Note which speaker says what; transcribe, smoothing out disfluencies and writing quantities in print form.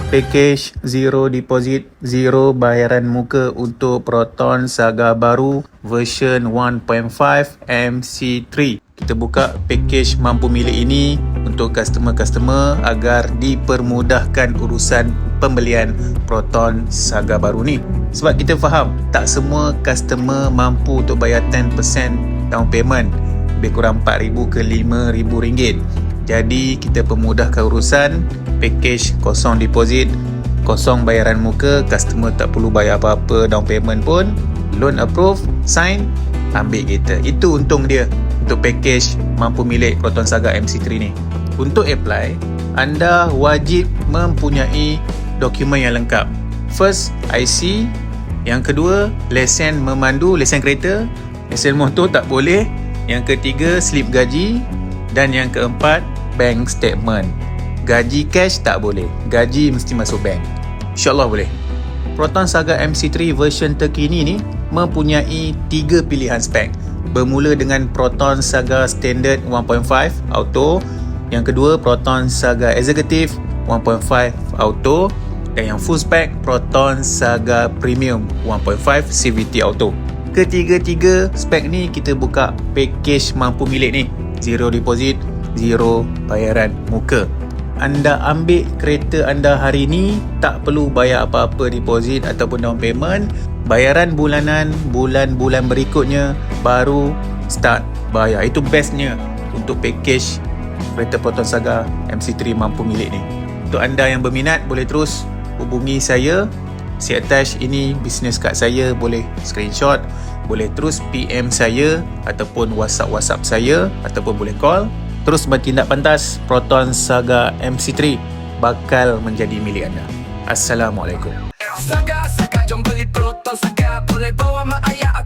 Speaker 1: package zero deposit, zero bayaran muka untuk Proton Saga baru version 1.5 MC3. Kita buka package mampu milik ini untuk customer-customer agar dipermudahkan urusan pembelian Proton Saga baru ni. Sebab kita faham tak semua customer mampu untuk bayar 10% down payment, lebih kurang RM4,000 ke RM5,000. Jadi kita pemudahkan urusan package kosong deposit, kosong bayaran muka, customer tak perlu bayar apa-apa down payment pun, loan approve, sign, ambil kereta. Itu untung dia untuk package mampu milik Proton Saga MC3 ni. Untuk apply, anda wajib mempunyai dokumen yang lengkap. First, IC. Yang kedua, lesen memandu, lesen kereta. Lesen motor tak boleh. Yang ketiga, slip gaji. Dan yang keempat, bank statement. Gaji cash tak boleh. Gaji mesti masuk bank. InsyaAllah boleh. Proton Saga MC3 version terkini ni mempunyai 3 pilihan spek. Bermula dengan Proton Saga Standard 1.5 Auto. Yang kedua, Proton Saga Executive 1.5 Auto. Dan yang full spec, Proton Saga Premium 1.5 CVT Auto. Ketiga-tiga spek ni kita buka package mampu milik ni. Zero deposit, zero bayaran muka. Anda ambil kereta anda hari ni, tak perlu bayar apa-apa deposit ataupun down payment. Bayaran bulanan, bulan-bulan berikutnya baru start bayar. Itu bestnya untuk package kereta Proton Saga MC3 mampu milik ni. Untuk anda yang berminat, boleh terus hubungi saya. Saya attach ini business card saya, boleh screenshot, boleh terus PM saya ataupun WhatsApp saya ataupun boleh call. Terus bertindak pantas, Proton Saga MC3 bakal menjadi milik anda. Assalamualaikum.
Speaker 2: Saga, jom beli Proton Saga, boleh bawa mak ayah